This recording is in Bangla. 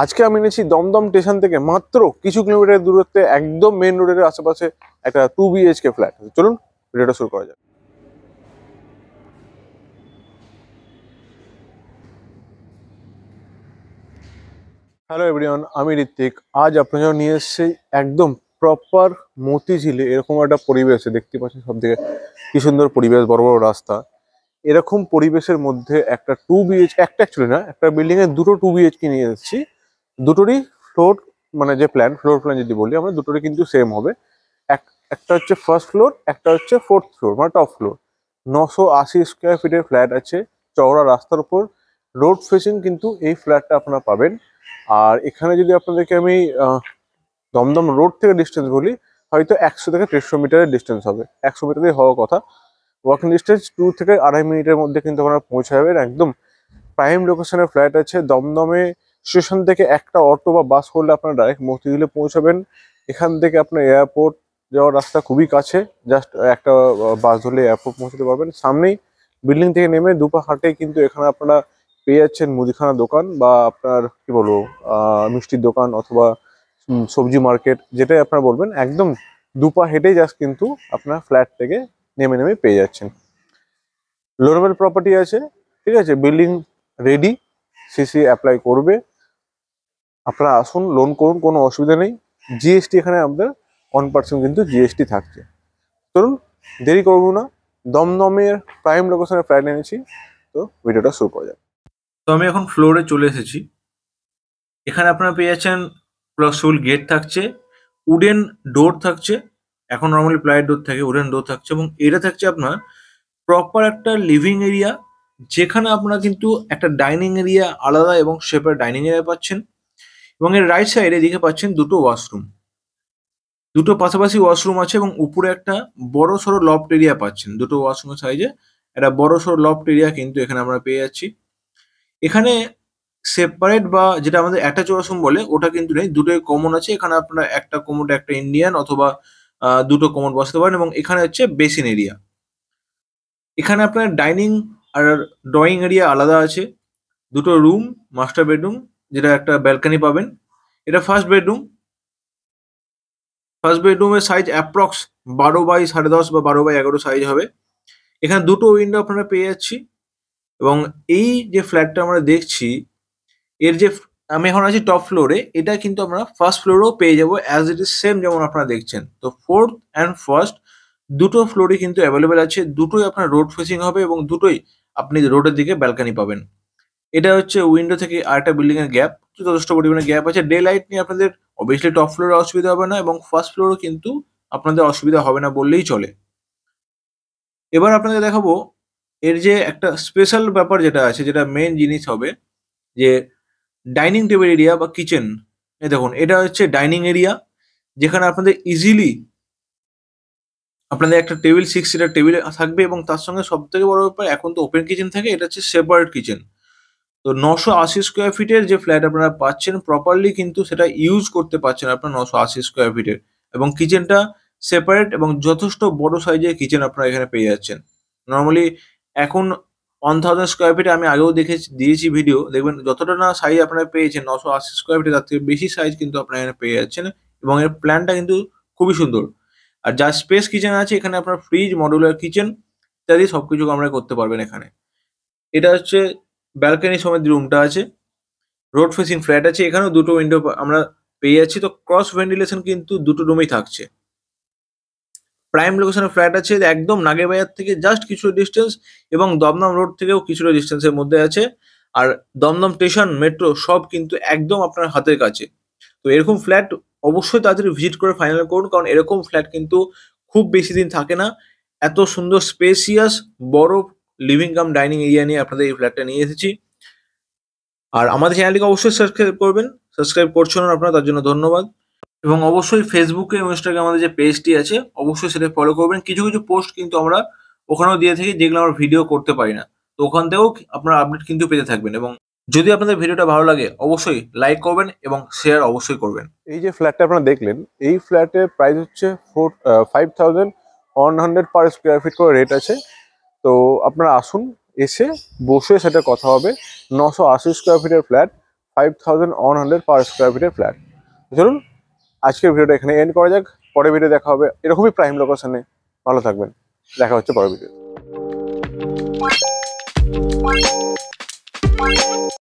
আজকে আমি এনেছি দমদম স্টেশন থেকে মাত্র কিছু কিলোমিটার দূরত্বে একদম মেন রোডের আশেপাশে একটা 2 BHK ফ্ল্যাট। চলুন ভিডিওটা শুরু করা যাক। হ্যালো এভরিওয়ান, আমি ঋত্বিক। আজ আপনার জন্য নিয়ে এসেছি একদম প্রপার মতিঝিলে এরকম একটা পরিবেশে। দেখতে পাচ্ছেন সব দিকে কি সুন্দর পরিবেশ, বড় বড় রাস্তা। এরকম পরিবেশের মধ্যে একটা 2 BHK, একটা অ্যাকচুয়ালি না, একটা বিল্ডিং এর দুটো 2 BHK নিয়ে এসেছি। দুটোরই ফ্লোর, মানে যে ফ্লোর প্ল্যান যদি বলি আমরা, দুটোরই কিন্তু সেম হবে। একটা হচ্ছে ফার্স্ট ফ্লোর, একটা হচ্ছে ফোর্থ ফ্লোর, মানে টপ ফ্লোর। 980 স্কোয়ার ফিটের ফ্ল্যাট আছে, চওড়া রাস্তার উপর, রোড ফেসিং কিন্তু এই ফ্ল্যাটটা আপনারা পাবেন। আর এখানে যদি আপনাদেরকে আমি দমদম রোড থেকে ডিস্টেন্স বলি, হয়তো 100 থেকে 150 মিটারের ডিস্টেন্স হবে। 100 মিটারই হওয়ার কথা। ওয়াকিং ডিস্টেন্স 2 থেকে 2.5 মিনিটের মধ্যে কিন্তু আপনারা পৌঁছে যাবেন। একদম প্রাইম লোকেশনের ফ্ল্যাট আছে। দমদমে স্টেশন থেকে একটা অটো বা বাস করলে আপনারা ডাইরেক্ট মতিঝিলে পৌঁছাবেন। এখান থেকে আপনার এয়ারপোর্ট যাওয়ার রাস্তা খুবই কাছে, জাস্ট একটা বাস ধরলে এয়ারপোর্ট পৌঁছতে পারবেন। সামনেই বিল্ডিং থেকে নেমে দুপা হাঁটে কিন্তু এখানে আপনারা পেয়ে যাচ্ছেন মুদিখানা দোকান বা আপনার কি বলবো মিষ্টির দোকান অথবা সবজি মার্কেট, যেটাই আপনারা বলবেন। একদম দুপা হেঁটেই জাস্ট কিন্তু আপনার ফ্ল্যাট থেকে নেমে নেমে পেয়ে যাচ্ছেন। লোনেবল প্রপার্টি আছে, ঠিক আছে, বিল্ডিং রেডি, সিসি অ্যাপ্লাই করবে। আপনারা আসুন, লোন করুন, কোনো অসুবিধা নেই। জিএসটি এখানে আমাদের 1% কিন্তু জিএসটি থাকছে। চলুন দেরি করবো না, দমদমের প্রাইম লোকেশনে ফ্ল্যাট এনেছি, তো ভিডিওটা শুরু করা যাক। তো আমি এখন ফ্লোরে চলে এসেছি। এখানে আপনারা পেয়ে যাচ্ছেন ফুল গেট থাকছে, উডেন ডোর থাকছে। এখন নর্মালি প্লাইয়ের ডোর থাকে, উডেন ডোর থাকছে এবং এটা থাকছে আপনার প্রপার একটা লিভিং এরিয়া, যেখানে আপনারা কিন্তু একটা ডাইনিং এরিয়া আলাদা এবং সেপারেট ডাইনিং এরিয়া পাচ্ছেন। এবং এর রাইট সাইডে দিকে পাচ্ছেন দুটো ওয়াশরুম, দুটো পাশাপাশি ওয়াশরুম আছে এবং উপরে একটা বড় সড়ো লফট এরিয়া পাচ্ছেন। দুটো ওয়াশরুমের সাইজে একটা বড় সড়ো লফট এরিয়া কিন্তু এখানে আমরা পেয়ে যাচ্ছি। এখানে সেপারেট বা যেটা আমাদের অ্যাটাচ ওয়াশরুম বলে ওটা কিন্তু নেই, দুটোই কমন আছে। এখানে আপনারা একটা কোমোড একটা ইন্ডিয়ান অথবা দুটো কোমোড বসাতে পারেন এবং এখানে হচ্ছে বেসিন এরিয়া। এখানে আপনার ডাইনিং আর ড্রয়িং এরিয়া আলাদা আছে। দুটো রুম, মাস্টার বেডরুম, যেটা একটা ব্যালকনি পাবেন। এটা ফার্স্ট বেডরুমের সাইজ অ্যাপ্রক্স 12x10.5 বা 12x11 সাইজ হবে। এখানে দুটো উইন্ডো আপনারা পেয়ে যাচ্ছি এবং এই যে ফ্ল্যাটটা আমরা দেখছি, এর যে আমি এখন আছি টপ ফ্লোরে, এটা কিন্তু আমরা ফার্স্ট ফ্লোরেও পেয়ে যাবো অ্যাজ ইট ইজ সেম যেমন আপনারা দেখছেন। তো ফোর্থ অ্যান্ড ফার্স্ট দুটো ফ্লোরই কিন্তু অ্যাভেলেবেল আছে। দুটোই আপনার রোড ফেসিং হবে এবং দুটোই আপনি রোডের দিকে ব্যালকানি পাবেন। এটা হচ্ছে উইন্ডো থেকে আরেকটা বিল্ডিং এর গ্যাপ, যথেষ্ট পরিমাণে গ্যাপ আছে। ডে লাইট নিয়ে আপনাদের অবভিয়াসলি টপ ফ্লোরে অসুবিধা হবে না এবং ফার্স্ট ফ্লোরও কিন্তু আপনাদের অসুবিধা হবে না বললেই চলে। এবার আপনাদের দেখাবো এর যে একটা স্পেশাল ব্যাপার যেটা আছে, যেটা মেন জিনিস হবে, যে ডাইনিং টেবিল এরিয়া বা কিচেন। এই দেখুন, এটা হচ্ছে ডাইনিং এরিয়া, যেখানে আপনাদের ইজিলি আপনাদের একটা টেবিল 6 সিটার টেবিল থাকবে এবং তার সঙ্গে সব থেকে বড় ব্যাপার, এখন তো ওপেন কিচেন থাকে, এটা হচ্ছে সেপারেট কিচেন। তো 980 স্কোয়ার ফিটের যে ফ্ল্যাট আপনারা পাচ্ছেন প্রপারলি কিন্তু সেটা ইউজ করতে পারছেন আপনার 980 স্কোয়ার ফিটের, এবং কিচেনটা সেপারেট এবং যথেষ্ট বড় সাইজের কিচেন আপনারা এখানে পেয়ে যাচ্ছেন। নর্মালি এখন 1000 স্কোয়ার ফিটে আমি আগেও দেখে দিয়েছি ভিডিও, দেখবেন যতটা না সাইজ আপনারা পেয়েছেন 980 স্কোয়ার ফিটে, তার থেকে বেশি সাইজ কিন্তু আপনারা এখানে পেয়ে যাচ্ছেন এবং এর প্ল্যানটা কিন্তু খুবই সুন্দর। আর যা স্পেস কিচেন আছে, এখানে আপনার ফ্রিজ, মডুলার কিচেন ইত্যাদি সবকিছু আমরা করতে পারবেন এখানে। এটা হচ্ছে ব্যালকনি সমেত রুমটা আছে, রোড ফেসিং ফ্ল্যাট আছে। এখানেও দুটো উইন্ডো আমরা পেয়ে যাচ্ছি। তো ক্রস ভেন্টিলেশন কিন্তু দুটো রুমেই থাকছে। প্রাইম লোকেশনের ফ্ল্যাট আছে, একদম নাগেরবাজার থেকে জাস্ট কিছুটা ডিস্টেন্স এবং দমদম রোড থেকেও কিছুটা ডিস্টেন্সের মধ্যে আছে। আর দমদম স্টেশন, মেট্রো সব কিন্তু একদম আপনার হাতের কাছে। তো এরকম ফ্ল্যাট অবশ্যই তাড়াতাড়ি ভিজিট করে ফাইনাল করুন, কারণ এরকম ফ্ল্যাট কিন্তু খুব বেশি দিন থাকে না। এত সুন্দর স্পেসিয়াস বড় লিভিং কাম ডাইনিং এরিয়া নিয়ে আপনাদের এই ফ্ল্যাটটা নিয়ে এসেছি। আর আমাদের চ্যানেলটিকে অবশ্যই সাবস্ক্রাইব করবেন। সাবস্ক্রাইব করছেন না আপনারা, তার জন্য ধন্যবাদ। এবং অবশ্যই ফেসবুকে এবং ইনস্টাগ্রামে আমাদের যে পেজটি আছে অবশ্যই সেটা ফলো করবেন। কিছু কিছু পোস্ট কিন্তু আমরা ওখানেও দিয়ে থাকি, যেগুলো আমরা ভিডিও করতে পারি না। তো ওখান থেকেও আপনারা আপডেট কিন্তু পেতে থাকবেন। এবং যদি আপনাদের ভিডিওটা ভালো লাগে অবশ্যই লাইক করবেন এবং শেয়ার অবশ্যই করবেন। এই যে ফ্ল্যাটটা আপনারা দেখলেন, এই ফ্ল্যাটের প্রাইস হচ্ছে 5100 পার স্কোয়ার ফিট করে রেট আছে। তো আপনারা আসুন, এসে বসে সেটা কথা হবে। 980 স্কোয়ার ফিটের ফ্ল্যাট, 5100 পার স্কোয়ার ফিটের ফ্ল্যাট। চলুন আজকের ভিডিওটা এখানে এন্ড করা যাক, পরের ভিডিও দেখা হবে এরকমই প্রাইম লোকেশনে। ভালো থাকবেন, দেখা হচ্ছে পরের ভিডিও।